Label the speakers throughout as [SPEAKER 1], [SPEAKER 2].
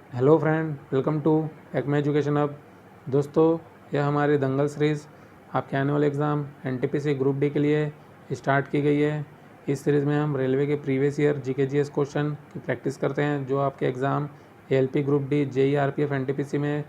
[SPEAKER 1] Hello friend, welcome to Acme Education Hub. दोस्तों, यह हमारी दंगल सीरीज़ आपके annual exam NTPC group D के लिए स्टार्ट की गई है। इस सीरीज़ में हम रेलवे के previous year GK GS question की प्रैक्टिस करते हैं जो आपके exam ALP group D, JE RPF, NTPC में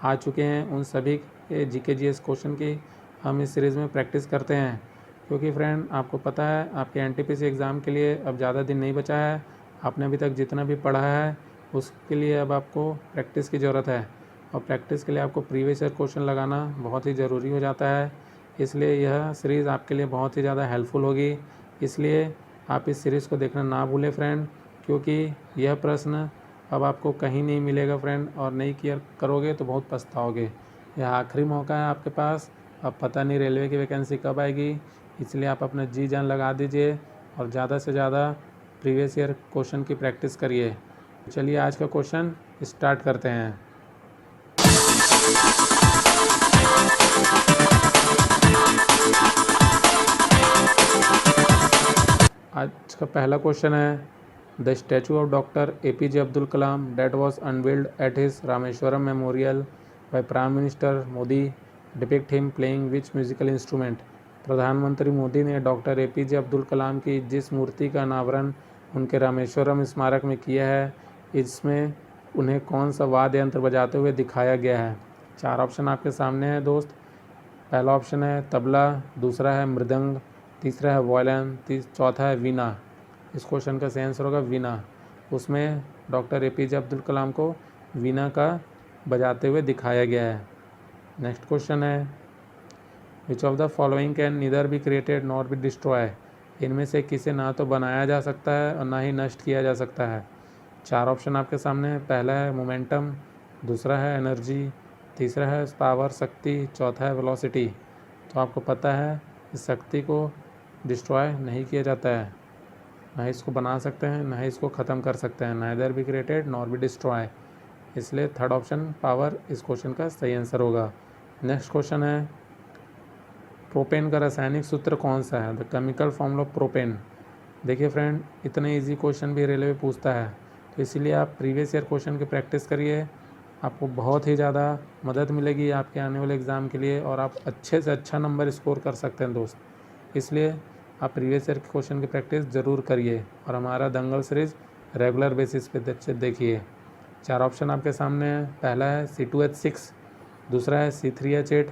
[SPEAKER 1] आ चुके हैं। उन सभी के जीके जीएस क्वेश्चन की हम इस सीरीज़ में प्रैक्टिस करते हैं, क्योंकि फ्रेंड आपको पता है आपके एनटीपीसी एग्ज़ाम के लिए अब ज़्यादा दिन नहीं बचा है। आपने अभी तक जितना भी पढ़ा है उसके लिए अब आपको प्रैक्टिस की ज़रूरत है, और प्रैक्टिस के लिए आपको प्रीवियस ईयर क्वेश्चन लगाना बहुत ही ज़रूरी हो जाता है। इसलिए यह सीरीज़ आपके लिए बहुत ही ज़्यादा हेल्पफुल होगी। इसलिए आप इस सीरीज़ को देखना ना भूलें फ्रेंड, क्योंकि यह प्रश्न अब आपको कहीं नहीं मिलेगा फ्रेंड, और नहीं क्लियर करोगे तो बहुत पछताओगे। यह आखिरी मौका है आपके पास। अब पता नहीं रेलवे की वैकेंसी कब आएगी, इसलिए आप अपना जी जान लगा दीजिए और ज़्यादा से ज़्यादा प्रीवियस ईयर क्वेश्चन की प्रैक्टिस करिए। चलिए आज का क्वेश्चन स्टार्ट करते हैं। आज का पहला क्वेश्चन है, the statue of doctor APJ Abdul Kalam that was unveiled at his Rameswaram memorial by prime minister Modi depict him playing which musical instrument. प्रधानमंत्री मोदी ने डॉक्टर एपीजे अब्दुल कलाम की जिस मूर्ति का अनावरण उनके रामेश्वरम स्मारक में किया है, इसमें उन्हें कौन सा वाद्य यंत्र बजाते हुए दिखाया गया है। 4 ऑप्शन आपके सामने है दोस्त। पहला ऑप्शन है तबला, दूसरा है मृदंग, तीसरा है वायलिन, चौथा है वीणा। इस क्वेश्चन का सही आंसर होगा वीणा। उसमें डॉक्टर एपीजे अब्दुल कलाम को वीणा का बजाते हुए दिखाया गया है। नेक्स्ट क्वेश्चन है, विच of the following can neither be created not be destroy. इनमें से किसे ना तो बनाया जा सकता है और ना ही नष्ट किया जा सकता है। 4 ऑप्शन आपके सामने है। पहला है मोमेंटम, दूसरा है एनर्जी, तीसरा है पावर शक्ति, चौथा है वेलोसिटी। तो आपको पता है इस शक्ति को डिस्ट्रॉय नहीं किया जाता है, ना ही इसको बना सकते हैं ना ही इसको ख़त्म कर सकते हैं। Neither be created nor be destroy, इसलिए थर्ड ऑप्शन पावर इस क्वेश्चन का सही आंसर होगा। नेक्स्ट क्वेश्चन है, प्रोपेन का रासायनिक सूत्र कौन सा है। The chemical formula of propane. देखिए फ्रेंड, इतने इजी क्वेश्चन भी रेलवे पूछता है, तो इसीलिए आप प्रीवियस ईयर क्वेश्चन की प्रैक्टिस करिए। आपको बहुत ही ज़्यादा मदद मिलेगी आपके आने वाले एग्ज़ाम के लिए, और आप अच्छे से अच्छा नंबर स्कोर कर सकते हैं दोस्त। इसलिए आप प्रीवियस ईयर के क्वेश्चन की प्रैक्टिस ज़रूर करिए, और हमारा दंगल सीरीज़ रेगुलर बेसिस पे देखिए। 4 ऑप्शन आपके सामने है। पहला है C2H6, दूसरा है C3H8,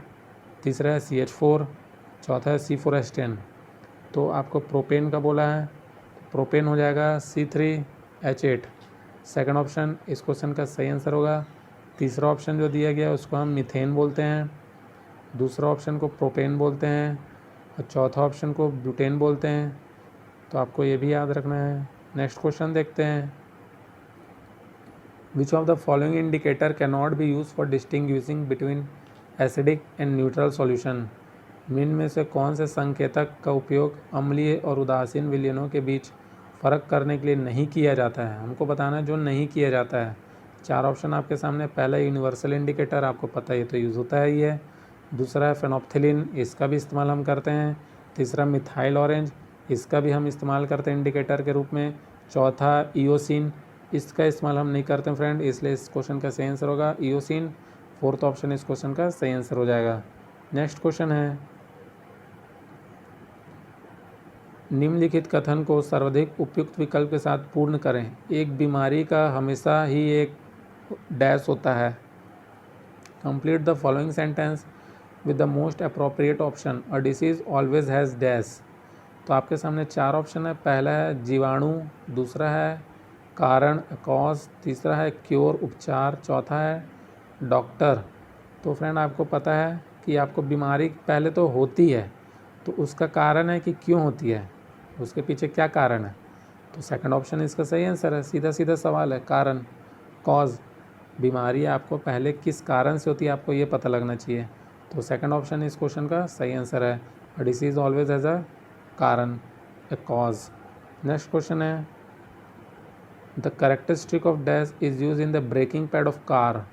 [SPEAKER 1] तीसरा है CH4, चौथा है C4H10। तो आपको प्रोपेन का बोला है, प्रोपेन हो जाएगा C3H8। सेकंड ऑप्शन इस क्वेश्चन का सही आंसर होगा। तीसरा ऑप्शन जो दिया गया है उसको हम मीथेन बोलते हैं, दूसरा ऑप्शन को प्रोपेन बोलते हैं, और चौथा ऑप्शन को ब्यूटेन बोलते हैं। तो आपको ये भी याद रखना है। नेक्स्ट क्वेश्चन देखते हैं, विच of the following indicator can not be use for distinguishing between acidic and neutral solution. निम्न में से कौन से संकेतक का उपयोग अम्लीय और उदासीन विलयनों के बीच फ़र्क करने के लिए नहीं किया जाता है। हमको बताना है जो नहीं किया जाता है। 4 ऑप्शन आपके सामने। पहला यूनिवर्सल इंडिकेटर, आपको पता है ये तो यूज़ होता है ही है। दूसरा है फेनोप्थिलिन, इसका भी इस्तेमाल हम करते हैं। तीसरा मिथाइल ऑरेंज, इसका भी हम इस्तेमाल करते हैं इंडिकेटर के रूप में। चौथा ईओसिन, इसका इस्तेमाल हम नहीं करते हैं फ्रेंड, इसलिए इस क्वेश्चन का सही आंसर होगा ईओसिन। फोर्थ ऑप्शन इस क्वेश्चन का सही आंसर हो जाएगा। नेक्स्ट क्वेश्चन है, निम्नलिखित कथन को सर्वाधिक उपयुक्त विकल्प के साथ पूर्ण करें। एक बीमारी का हमेशा ही एक डैश होता है। Complete the following sentence with the most appropriate option. A disease always has dash. तो आपके सामने 4 ऑप्शन है। पहला है जीवाणु, दूसरा है कारण कॉज, तीसरा है क्योर उपचार, चौथा है डॉक्टर। तो फ्रेंड आपको पता है कि आपको बीमारी पहले तो होती है, तो उसका कारण है कि क्यों होती है, उसके पीछे क्या कारण है। तो सेकंड ऑप्शन इसका सही आंसर है। सीधा सीधा सवाल है, कारण कॉज। बीमारी आपको पहले किस कारण से होती है आपको ये पता लगना चाहिए। तो सेकंड ऑप्शन इस क्वेश्चन का सही आंसर है। A disease always has a कारण, ए कॉज। नेक्स्ट क्वेश्चन है, the characteristic of dash is use in the braking pad of car.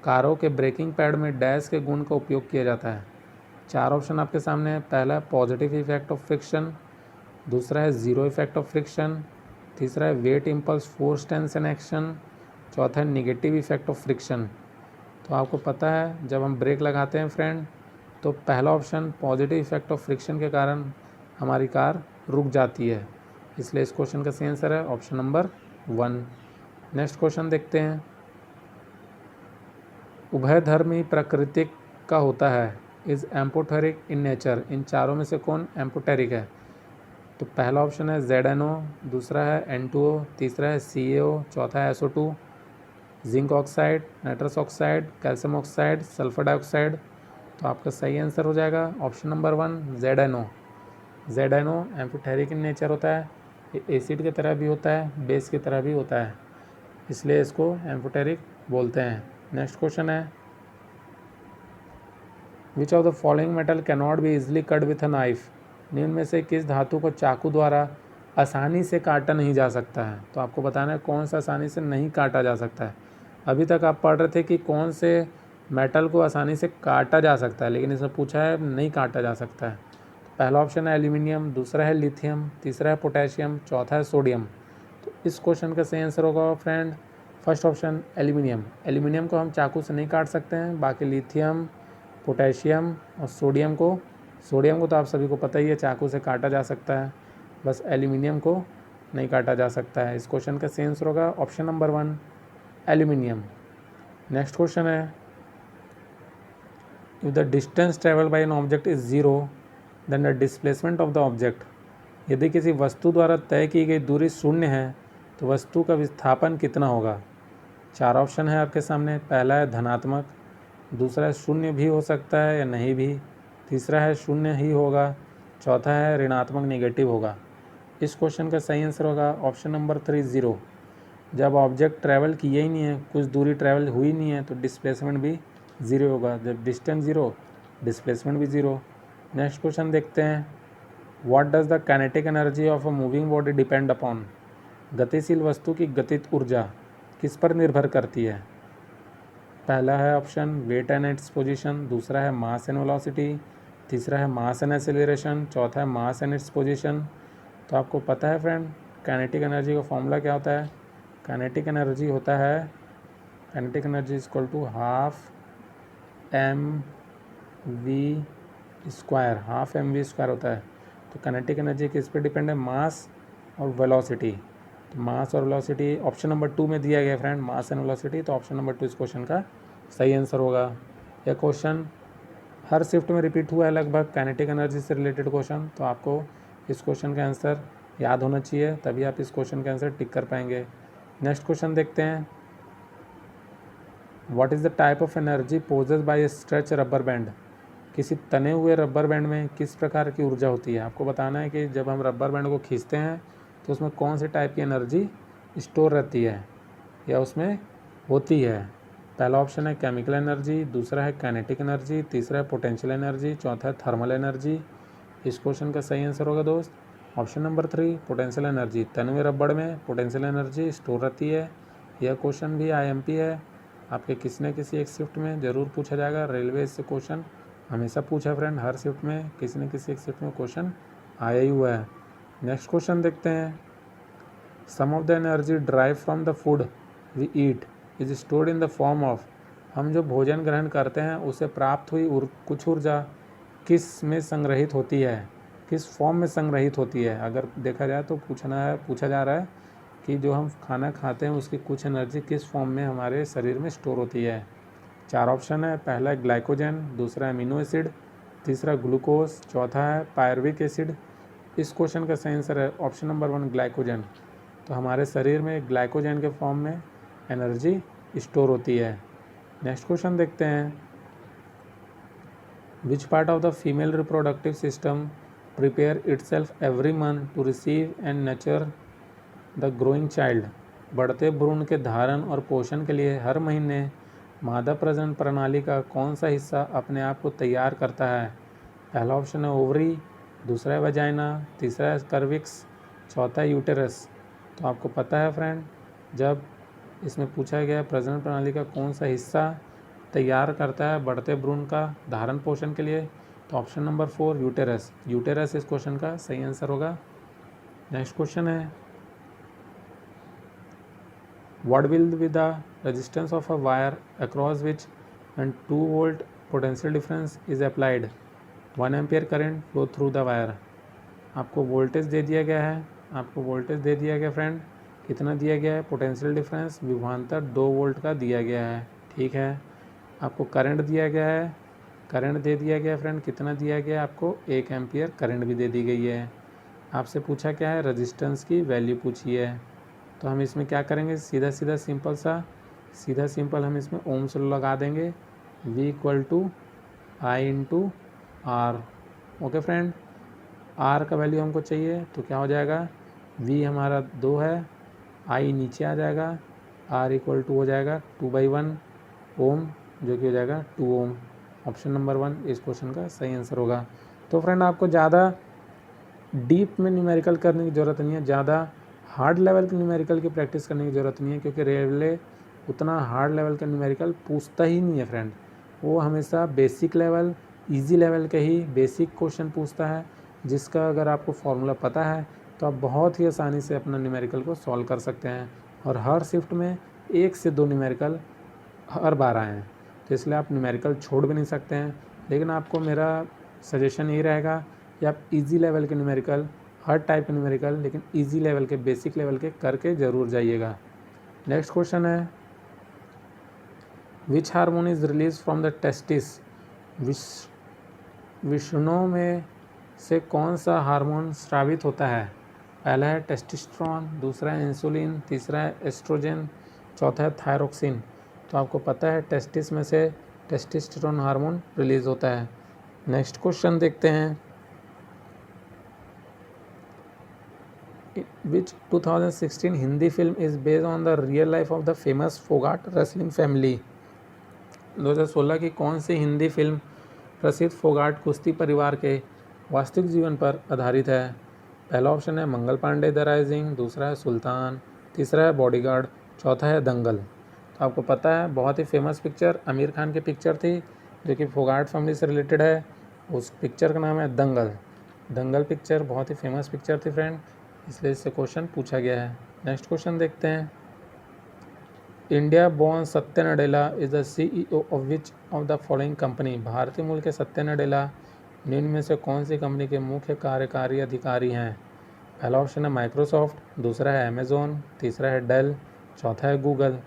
[SPEAKER 1] कारों के ब्रेकिंग पैड में डैश के गुण का उपयोग किया जाता है। 4 ऑप्शन आपके सामने है। पहला है पॉजिटिव इफेक्ट ऑफ फ्रिक्शन, दूसरा है जीरो इफेक्ट ऑफ फ्रिक्शन, तीसरा है weight impulse force tension action, चौथा है निगेटिव इफेक्ट ऑफ फ्रिक्शन। तो आपको पता है जब हम ब्रेक लगाते हैं फ्रेंड, तो पहला option positive effect of friction के कारण हमारी कार रुक जाती है, इसलिए इस क्वेश्चन का सही आंसर है ऑप्शन नंबर 1। नेक्स्ट क्वेश्चन देखते हैं। उभयधर्मी प्राकृतिक का होता है, इज एम्पोटेरिक इन नेचर। इन चारों में से कौन एम्पोटेरिक है? तो पहला ऑप्शन है ZnO, दूसरा है N2O, तीसरा है CaO, चौथा है SO2, zinc oxide, nitrous oxide, calcium oxide, sulphur dioxide. तो आपका सही आंसर हो जाएगा option number 1 ZnO। ZnO amphoteric in nature होता है, ये एसिड की तरह भी होता है, बेस की तरह भी होता है, इसलिए इसको एम्फोटेरिक बोलते हैं। नेक्स्ट क्वेश्चन है, विच of the following metal can not be easily cut with a knife. निम्न में से किस धातु को चाकू द्वारा आसानी से काटा नहीं जा सकता है? तो आपको बताना है कौन सा आसानी से नहीं काटा जा सकता है। अभी तक आप पढ़ रहे थे कि कौन से मेटल को आसानी से काटा जा सकता है, लेकिन इसमें पूछा है नहीं काटा जा सकता है। पहला ऑप्शन है एल्यूमिनियम, दूसरा है लिथियम, तीसरा है पोटेशियम, चौथा है सोडियम। तो इस क्वेश्चन का सही आंसर होगा friend first option aluminium. Aluminium को हम चाकू से नहीं काट सकते हैं, बाकी लिथियम, पोटेशियम और सोडियम को तो आप सभी को पता ही है चाकू से काटा जा सकता है, बस एल्यूमिनियम को नहीं काटा जा सकता है। इस क्वेश्चन का सही आंसर होगा option number 1 aluminium. Next question है, if the distance travel by an object is 0 then the displacement of the object. यदि किसी वस्तु द्वारा तय की गई दूरी 0 है तो वस्तु का विस्थापन कितना होगा? 4 ऑप्शन है आपके सामने। पहला है धनात्मक, दूसरा है 0 भी हो सकता है या नहीं भी, तीसरा है 0 ही होगा, चौथा है ऋणात्मक नेगेटिव होगा। इस क्वेश्चन का सही आंसर होगा ऑप्शन नंबर 3 0। जब ऑब्जेक्ट ट्रैवल किए ही नहीं है, कुछ दूरी ट्रैवल हुई नहीं है, तो डिस्प्लेसमेंट भी 0 होगा। जब डिस्टेंस 0, डिस्प्लेसमेंट भी 0। नेक्स्ट क्वेश्चन देखते हैं, what does the kinetic energy of a moving body depend upon. गतिशील वस्तु की गतिज ऊर्जा किस पर निर्भर करती है? पहला है option weight and its position, दूसरा है मास एंड वेलोसिटी, तीसरा है मास एंड एक्सेलरेशन, चौथा है मास एंड इट्स पोजीशन। तो आपको पता है फ्रेंड काइनेटिक एनर्जी का फॉर्मूला क्या होता है? काइनेटिक एनर्जी होता है, kinetic energy is equal to half mv square, half mv square होता है। तो काइनेटिक एनर्जी किस पे डिपेंड है? मास और वेलोसिटी। तो मास और वेलोसिटी ऑप्शन नंबर 2 में दिया गया फ्रेंड, मास एंड वेलोसिटी। तो ऑप्शन नंबर 2 इस क्वेश्चन का सही आंसर होगा। यह क्वेश्चन हर शिफ्ट में रिपीट हुआ है लगभग, काइनेटिक एनर्जी से रिलेटेड क्वेश्चन। तो आपको इस क्वेश्चन का आंसर याद होना चाहिए, तभी आप इस क्वेश्चन का आंसर टिक कर पाएंगे। नेक्स्ट क्वेश्चन देखते हैं, what is the type of energy possess by a stretch rubber band. किसी तने हुए रबर बैंड में किस प्रकार की ऊर्जा होती है? आपको बताना है कि जब हम रबर बैंड को खींचते हैं तो उसमें कौन सी टाइप की एनर्जी स्टोर रहती है या उसमें होती है। पहला ऑप्शन है केमिकल एनर्जी, दूसरा है काइनेटिक एनर्जी, तीसरा है पोटेंशियल एनर्जी, चौथा है थर्मल एनर्जी। इस क्वेश्चन का सही आंसर होगा दोस्त ऑप्शन नंबर 3 पोटेंशियल एनर्जी। तने हुए रबड़ में पोटेंशियल एनर्जी स्टोर रहती है। यह क्वेश्चन भी IMP है, आपके किसी न किसी एक शिफ्ट में ज़रूर पूछा जाएगा। रेलवे से क्वेश्चन हमेशा पूछा फ्रेंड, हर शिफ्ट में किसी न किसी एक शिफ्ट में क्वेश्चन आया ही हुआ है। नेक्स्ट क्वेश्चन देखते हैं, some of the energy drive from the food we eat is stored in the form of. हम जो भोजन ग्रहण करते हैं उसे प्राप्त हुई कुछ ऊर्जा किस में संग्रहित होती है, किस फॉर्म में संग्रहित होती है? अगर देखा जाए तो पूछा जा रहा है कि जो हम खाना खाते हैं उसकी कुछ एनर्जी किस फॉर्म में हमारे शरीर में स्टोर होती है। 4 ऑप्शन है। पहला है ग्लाइकोजन, दूसरा है अमीनो एसिड, तीसरा ग्लूकोज, चौथा है पायरुविक एसिड। इस क्वेश्चन का सही आंसर है ऑप्शन नंबर 1 ग्लाइकोजन। तो हमारे शरीर में ग्लाइकोजन के फॉर्म में एनर्जी स्टोर होती है। नेक्स्ट क्वेश्चन देखते हैं, which part of the female reproductive system prepare itself every month to receive and nurture the growing child. बढ़ते भ्रूण के धारण और पोषण के लिए हर महीने मादा प्रजनन प्रणाली का कौन सा हिस्सा अपने आप को तैयार करता है? पहला ऑप्शन है ओवरी, दूसरा है वजाइना, तीसरा है सर्विक्स, चौथा है यूटेरस। तो आपको पता है फ्रेंड, जब इसमें पूछा गया प्रजनन प्रणाली का कौन सा हिस्सा तैयार करता है बढ़ते भ्रूण का धारण पोषण के लिए, तो ऑप्शन नंबर 4 यूटेरस। यूटेरस इस क्वेश्चन का सही आंसर होगा। नेक्स्ट क्वेश्चन है, What will be the resistance of a wire across which when 2 volt potential difference is applied 1 ampere current flow through the wire? आपको वोल्टेज दे दिया गया है, आपको वोल्टेज दे दिया गया फ्रेंड, कितना दिया गया है, पोटेंशियल डिफरेंस विभवांतर 2 वोल्ट का दिया गया है, ठीक है। आपको करंट दिया गया है, करंट दे दिया गया फ्रेंड, कितना दिया गया है आपको, 1 एम्पियर करंट भी दे दी गई है। आपसे पूछा क्या है, रेजिस्टेंस की वैल्यू पूछी है। तो हम इसमें क्या करेंगे, सीधा सीधा सिंपल हम इसमें ओम्स लॉ लगा देंगे, V = I × R। Okay friend, R का वैल्यू हमको चाहिए तो क्या हो जाएगा, V हमारा 2 है, I नीचे आ जाएगा, R = हो जाएगा 2/1 ओम, जो कि हो जाएगा 2 ओम। ऑप्शन नंबर 1 इस क्वेश्चन का सही आंसर होगा। तो फ्रेंड आपको ज़्यादा डीप में न्यूमेरिकल करने की ज़रूरत नहीं है, ज़्यादा हार्ड लेवल के न्यूमेरिकल की प्रैक्टिस करने की ज़रूरत नहीं है, क्योंकि रेलवे उतना हार्ड लेवल का न्यूमेरिकल पूछता ही नहीं है फ्रेंड। वो हमेशा बेसिक लेवल, इजी लेवल के ही बेसिक क्वेश्चन पूछता है, जिसका अगर आपको फॉर्मूला पता है तो आप बहुत ही आसानी से अपना न्यूमेरिकल को सॉल्व कर सकते हैं। और हर शिफ्ट में 1 से 2 न्यूमेरिकल हर बार आए हैं, तो इसलिए आप न्यूमेरिकल छोड़ भी नहीं सकते हैं। लेकिन आपको मेरा सजेशन यही रहेगा कि आप इजी लेवल के न्यूमेरिकल, हर टाइप के न्यूमेरिकल, लेकिन इजी लेवल के, बेसिक लेवल के करके ज़रूर जाइएगा। नेक्स्ट क्वेश्चन है, which hormone is release from the testis? Vishnu में से कौन सा हार्मोन स्रावित होता है? पहला है टेस्टोस्टेरोन, दूसरा है इंसुलिन, तीसरा है एस्ट्रोजन, चौथा है थायरोक्सिन। तो आपको पता है टेस्टिस में से टेस्टोस्टेरोन हार्मोन रिलीज होता है। नेक्स्ट क्वेश्चन देखते हैं, which 2016 Hindi film is based on the real life of the famous Phogat wrestling family? 2016 की कौन सी हिंदी फिल्म प्रसिद्ध फोगाट कुश्ती परिवार के वास्तविक जीवन पर आधारित है? पहला ऑप्शन है मंगल पांडे द राइजिंग, दूसरा है सुल्तान, तीसरा है बॉडीगार्ड, चौथा है दंगल। तो आपको पता है बहुत ही फेमस पिक्चर आमिर खान की पिक्चर थी, जो कि फोगाट फैमिली से रिलेटेड है। उस पिक्चर का नाम है दंगल। दंगल पिक्चर बहुत ही फेमस पिक्चर थी फ्रेंड, इसलिए इससे क्वेश्चन पूछा गया है। नेक्स्ट क्वेश्चन देखते हैं, इंडिया बोर्न सत्य Nadella is the CEO of which of the following company? भारतीय मूल के सत्य नडेला निम्न में से कौन सी कंपनी के मुख्य कार्यकारी अधिकारी हैं? पहला ऑप्शन है माइक्रोसॉफ्ट, दूसरा है अमेजोन, तीसरा है डेल, चौथा है गूगल।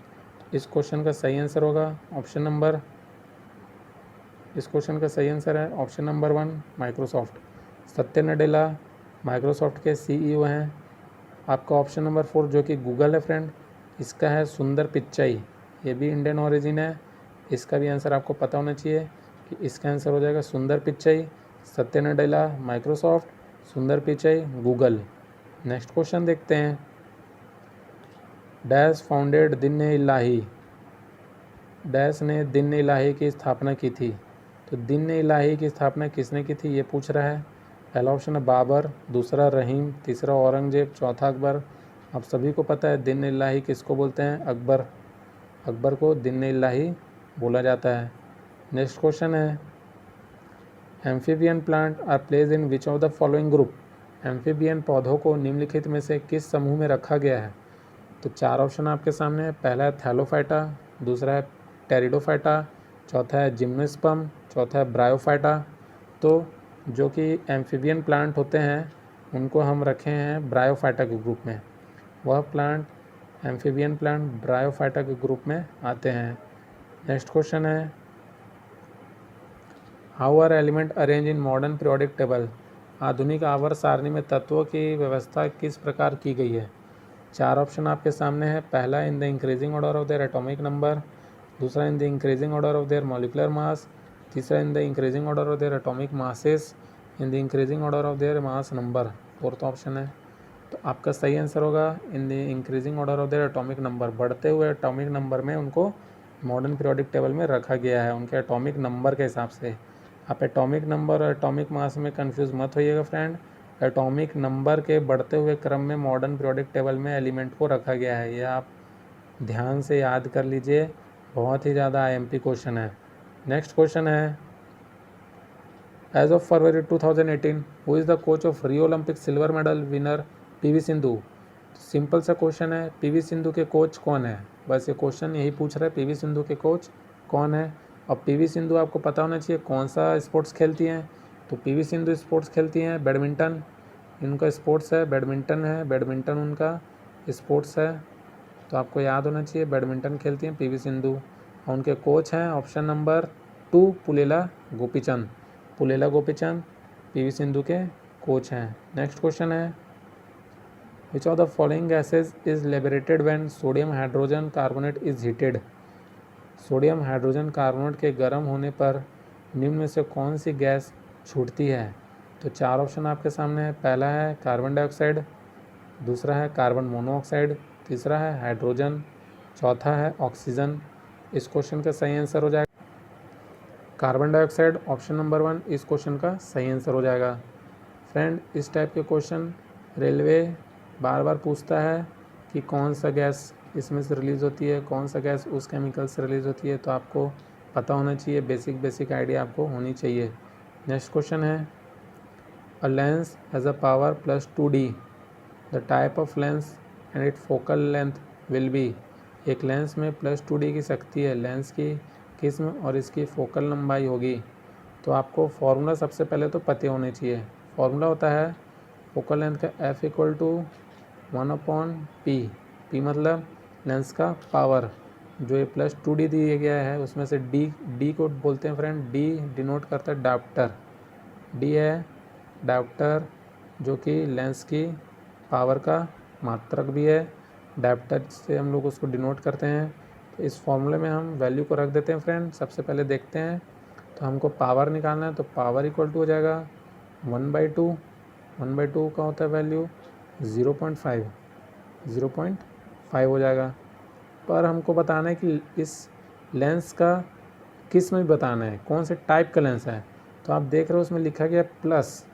[SPEAKER 1] इस क्वेश्चन का सही आंसर होगा ऑप्शन नंबर, इस क्वेश्चन का सही आंसर है ऑप्शन नंबर 1 माइक्रोसॉफ्ट। सत्य नडेला माइक्रोसॉफ्ट के CEO हैं। आपका ऑप्शन नंबर 4 जो कि गूगल है फ्रेंड, इसका है सुंदर पिच्चाई, ये भी इंडियन ओरिजिन है। इसका भी आंसर आपको पता होना चाहिए कि इसका आंसर हो जाएगा सुंदर पिच्चाई। सत्य नडेला माइक्रोसॉफ्ट, सुंदर पिचाई गूगल। नेक्स्ट क्वेश्चन देखते हैं, डैश फाउंडेड दिन इलाही, डैश ने दिन इलाही की स्थापना की थी? तो दिन इलाही की स्थापना किसने की थी ये पूछ रहा है। पहला ऑप्शन है बाबर, दूसरा रहीम, तीसरा औरंगजेब, चौथा अकबर। आप सभी को पता है दिन इलाही किसको बोलते हैं, अकबर, अकबर को दिन इलाही बोला जाता है। नेक्स्ट क्वेश्चन है, amphibian plant are place in which of the following group? Amphibian पौधों को निम्नलिखित में से किस समूह में रखा गया है? तो 4 ऑप्शन आपके सामने है। पहला है थैलोफाइटा, दूसरा है टेरिडोफाइटा, चौथा है जिम्नोस्पर्म, चौथा है ब्रायोफाइटा। तो जो कि एम्फीबियन प्लांट होते हैं उनको हम रखे हैं ब्रायोफाइटा के ग्रुप में, वह प्लांट एम्फीबियन प्लांट ब्रायोफाइटा के ग्रुप में आते हैं। नेक्स्ट क्वेश्चन है, how are element arrange in modern periodic table? आधुनिक आवर्त सारणी में तत्वों की व्यवस्था किस प्रकार की गई है? 4 ऑप्शन आपके सामने है। पहला in the increasing order of their atomic number, दूसरा in the increasing order of their molecular mass, तीसरा in the increasing order of their atomic masses, in the increasing order of their mass number, fourth option है। तो आपका सही answer होगा in the increasing order of their atomic number. बढ़ते हुए atomic number में उनको मॉडर्न पीरियोडिक टेबल में रखा गया है, उनके एटॉमिक नंबर के हिसाब से। आप एटॉमिक नंबर और एटॉमिक मास में कंफ्यूज मत होइएगा फ्रेंड। एटॉमिक नंबर के बढ़ते हुए क्रम में मॉडर्न पीरियोडिक टेबल में एलिमेंट को रखा गया है, यह आप ध्यान से याद कर लीजिए, बहुत ही ज़्यादा IMP क्वेश्चन है। नेक्स्ट क्वेश्चन है, as of February 2018 who is the coach of Rio Olympic silver medal winner PV Sindhu? Simple सा क्वेश्चन है, पीवी सिंधु के कोच कौन है, बस ये क्वेश्चन यही पूछ रहा है पीवी सिंधु के कोच कौन है। और पीवी सिंधु आपको पता होना चाहिए कौन सा स्पोर्ट्स खेलती हैं, तो पीवी सिंधु स्पोर्ट्स खेलती हैं बैडमिंटन, इनका स्पोर्ट्स है बैडमिंटन है, बैडमिंटन उनका स्पोर्ट्स है, तो आपको याद होना चाहिए बैडमिंटन खेलती हैं पीवी सिंधु। और उनके कोच हैं option number 2 Pullela Gopichand, Pullela Gopichand PV Sindhu के कोच हैं। नेक्स्ट क्वेश्चन है, विच of the following gases is liberated when sodium hydrogen carbonate is heated. Sodium hydrogen carbonate के गर्म होने पर निम्न में से कौन सी गैस छूटती है। तो 4 ऑप्शन आपके सामने है, पहला है कार्बन डाइऑक्साइड, दूसरा है कार्बन मोनोऑक्साइड, तीसरा है हाइड्रोजन, चौथा है ऑक्सीजन। इस क्वेश्चन का सही आंसर हो जाएगा कार्बन डाइऑक्साइड, ऑप्शन नंबर 1 इस क्वेश्चन का सही आंसर हो जाएगा। फ्रेंड, इस टाइप के क्वेश्चन रेलवे बार बार पूछता है कि कौन सा गैस इसमें से रिलीज़ होती है, कौन सा गैस उस केमिकल से रिलीज़ होती है, तो आपको पता होना चाहिए, बेसिक आइडिया आपको होनी चाहिए। नेक्स्ट क्वेश्चन है, a lens has a power +2D, the type of lens and it focal length will be. एक लेंस में +2D की शक्ति है, लेंस की किस्म और इसकी फोकल लंबाई होगी। तो आपको फॉर्मूला सबसे पहले तो पते होने चाहिए। फॉर्मूला होता है फोकल लेंथ का F = 1/P, P मतलब लेंस का पावर, जो ये +2D दिया गया है उसमें से D को बोलते हैं फ्रेंड, D डिनोट करता है डायोप्टर, D है डायोप्टर जो कि लेंस की पावर का मात्रक भी है, डायोप्टर से हम लोग उसको डिनोट करते हैं। तो इस फॉर्मूले में हम वैल्यू को रख देते हैं फ्रेंड। सबसे पहले देखते हैं, तो हमको पावर निकालना है, तो पावर इक्वल टू हो जाएगा 1/2, 1/2 का होता है वैल्यू 0.5 हो जाएगा। पर हमको बताना है कि इस लेंस का किस में भी बताना है, कौन से टाइप का लेंस है। तो आप देख रहे हो उसमें लिखा गया प्लस,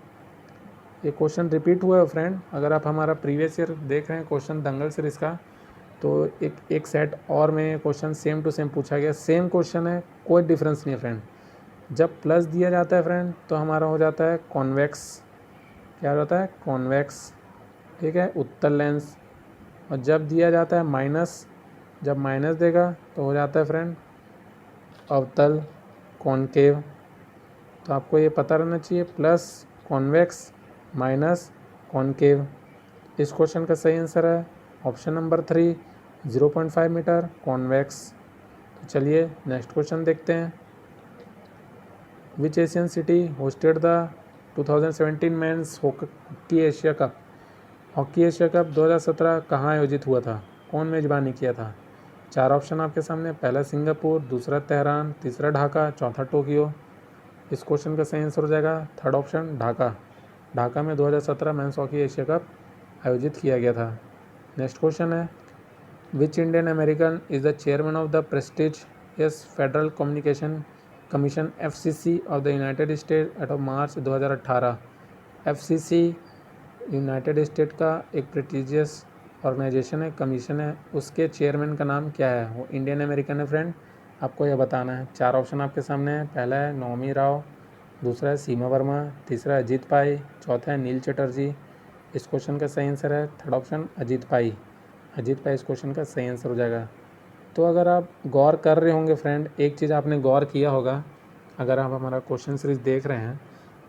[SPEAKER 1] ये क्वेश्चन रिपीट हुआ है फ्रेंड। अगर आप हमारा प्रीवियस ईयर देख रहे हैं क्वेश्चन दंगल सीरीज़ का, तो एक सेट और में क्वेश्चन सेम टू सेम पूछा गया, सेम क्वेश्चन है, कोई डिफरेंस नहीं है फ्रेंड। जब प्लस दिया जाता है फ्रेंड तो हमारा हो जाता है कॉन्वेक्स, क्या होता है कॉन्वेक्स, ठीक है, उत्तल लेंस। और जब दिया जाता है माइनस, जब माइनस देगा तो हो जाता है फ्रेंड अवतल, कॉनकेव। तो आपको ये पता रहना चाहिए, प्लस कॉन्वेक्स माइनस कॉनकेव। इस क्वेश्चन का सही आंसर है ऑप्शन नंबर 3 0.5 मीटर कॉन्वेक्स। तो चलिए नेक्स्ट क्वेश्चन देखते हैं, which Asian city hosted the 2017 men's hockey Asia cup. Hockey Asia cup 2017 कहाँ आयोजित हुआ था, कौन मेजबानी किया था। 4 ऑप्शन आपके सामने, पहला सिंगापुर, दूसरा तेहरान, तीसरा ढाका, चौथा टोक्यो। इस क्वेश्चन का सही आंसर हो जाएगा थर्ड ऑप्शन ढाका। ढाका में 2017 मेंस हॉकी एशिया कप आयोजित किया गया था। नेक्स्ट क्वेश्चन है, which Indian American is the chairman of the prestigious federal communication commission FCC of the united state at of March 2018। FCC united state का एक prestigious organisation है, commission है, उसके चेयरमैन का नाम क्या है, वो इंडियन अमेरिकन है फ्रेंड, आपको यह बताना है। 4 ऑप्शन आपके सामने है, पहला है नौमी राव, दूसरा है सीमा वर्मा, तीसरा है अजीत पाई, चौथा है नील चटर्जी। इस क्वेश्चन का सही आंसर है थर्ड ऑप्शन अजीत पाई, अजीत पाई इस क्वेश्चन का सही आंसर हो जाएगा। तो अगर आप गौर कर रहे होंगे फ्रेंड, एक चीज़ आपने गौर किया होगा, अगर आप हमारा क्वेश्चन सीरीज देख रहे हैं,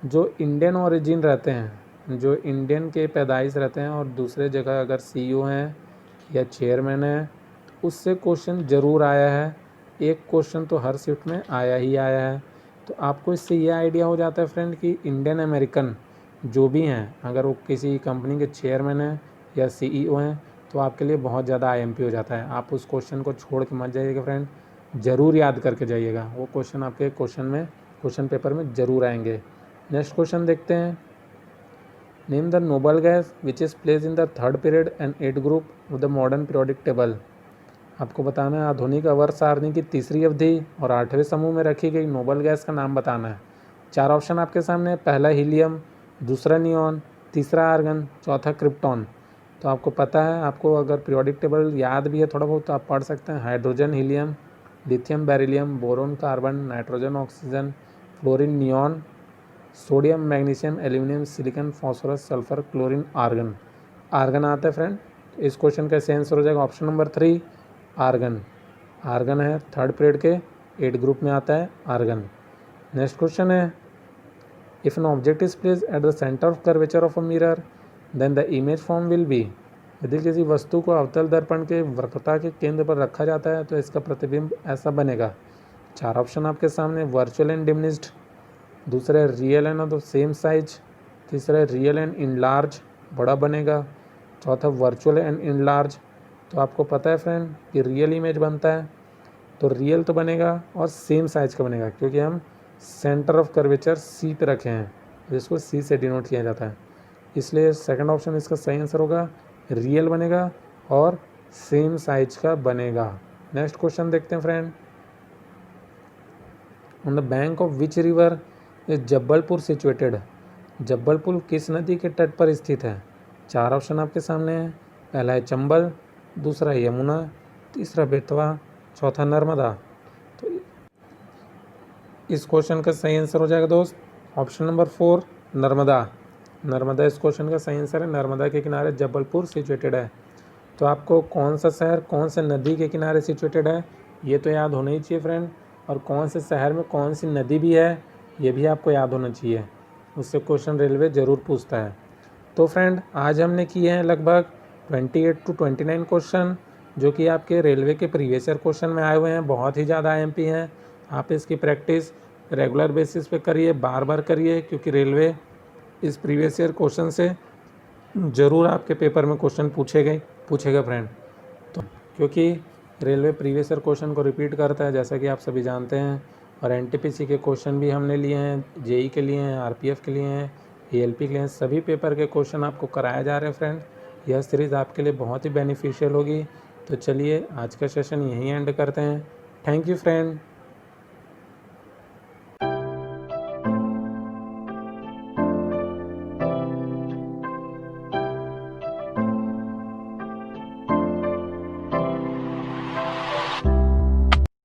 [SPEAKER 1] जो इंडियन ओरिजिन रहते हैं, जो इंडियन के पैदाइश रहते हैं और दूसरे जगह अगर CEO हैं या चेयरमैन है, उससे क्वेश्चन ज़रूर आया है, एक क्वेश्चन तो हर शिफ्ट में आया ही आया है। तो आपको इससे ये आइडिया हो जाता है फ्रेंड कि इंडियन अमेरिकन जो भी हैं, अगर वो किसी कंपनी के चेयरमैन हैं या CEO हैं, तो आपके लिए बहुत ज़्यादा IMP हो जाता है। आप उस क्वेश्चन को छोड़ के मत जाइएगा फ्रेंड, ज़रूर याद करके जाइएगा, वो क्वेश्चन आपके क्वेश्चन पेपर में ज़रूर आएंगे। नेक्स्ट क्वेश्चन देखते हैं, name the noble gas which is place in the third period and 8 group of the modern periodic table. आपको बताना है आधुनिक आवर्त सारणी की तीसरी अवधि और 8वें समूह में रखी गई नोबल गैस का नाम बताना है। 4 ऑप्शन आपके सामने, पहला हीलियम, दूसरा नियॉन, तीसरा आर्गन, चौथा क्रिप्टॉन। तो आपको पता है, आपको अगर पीरियोडिक टेबल याद भी है थोड़ा बहुत तो आप पढ़ सकते हैं, hydrogen helium, lithium beryllium, boron carbon, nitrogen oxygen, fluorine neon, sodium magnesium aluminium silicon phosphorus sulphur chlorine argon. Argon आता है फ्रेंड, इस क्वेश्चन का सही आंसर हो जाएगा ऑप्शन नंबर 3 आर्गन। आर्गन है थर्ड पीरियड के 8 ग्रुप में आता है आर्गन। नेक्स्ट क्वेश्चन है if an object is place at the centre of curvature of a mirror then the image form will be. यदि किसी वस्तु को अवतल दर्पण के वक्रता के केंद्र पर रखा जाता है तो इसका प्रतिबिंब ऐसा बनेगा। 4 ऑप्शन आपके सामने, वर्चुअल एंड डिमिनिश्ड, दूसरा है real end of the same size, तीसरा है रियल एंड इनलार्ज बड़ा बनेगा, चौथा वर्चुअल एंड इनलार्ज। तो आपको पता है फ्रेंड कि रियल इमेज बनता है तो रियल तो बनेगा और सेम साइज का बनेगा क्योंकि हम सेंटर ऑफ कर्वेचर सी पे रखे हैं जिसको सी से डिनोट किया जाता है, इसलिए सेकंड ऑप्शन इसका सही आंसर होगा, रियल बनेगा और सेम साइज का बनेगा। नेक्स्ट क्वेश्चन देखते हैं friend, on the bank of which river is Jabalpur situated. Jabalpur किस नदी के तट पर स्थित है। 4 ऑप्शन आपके सामने हैं, पहला है चंबल, दूसरा यमुना, तीसरा बेतवा, चौथा नर्मदा। तो इस क्वेश्चन का सही आंसर हो जाएगा दोस्त ऑप्शन नंबर 4 नर्मदा। नर्मदा इस क्वेश्चन का सही आंसर है, नर्मदा के किनारे जबलपुर सिचुएटेड है। तो आपको कौन सा शहर कौन से नदी के किनारे सिचुएटेड है ये तो याद होना ही चाहिए फ्रेंड, और कौन से शहर में कौन सी नदी भी है ये भी आपको याद होना चाहिए, उससे क्वेश्चन रेलवे ज़रूर पूछता है। तो फ्रेंड आज हमने किए हैं लगभग 28 to 29 क्वेश्चन जो कि आपके रेलवे के प्रीवियस ईयर क्वेश्चन में आए हुए हैं, बहुत ही ज़्यादा IMP हैं। आप इसकी प्रैक्टिस रेगुलर बेसिस पे करिए, बार बार करिए, क्योंकि रेलवे इस प्रीवियस ईयर क्वेश्चन से ज़रूर आपके पेपर में क्वेश्चन पूछेगा फ्रेंड। तो क्योंकि रेलवे प्रीवियस ईयर क्वेश्चन को रिपीट करता है जैसा कि आप सभी जानते हैं, और NTPC के क्वेश्चन भी हमने लिए हैं, JEE के लिए हैं, RPF के लिए हैं, ALP के लिए हैं, सभी पेपर के क्वेश्चन आपको कराए जा रहे हैं फ्रेंड। यह सीरीज़ आपके लिए बहुत ही बेनिफिशियल होगी। तो चलिए आज का सेशन यहीं एंड करते हैं। Thank you friend.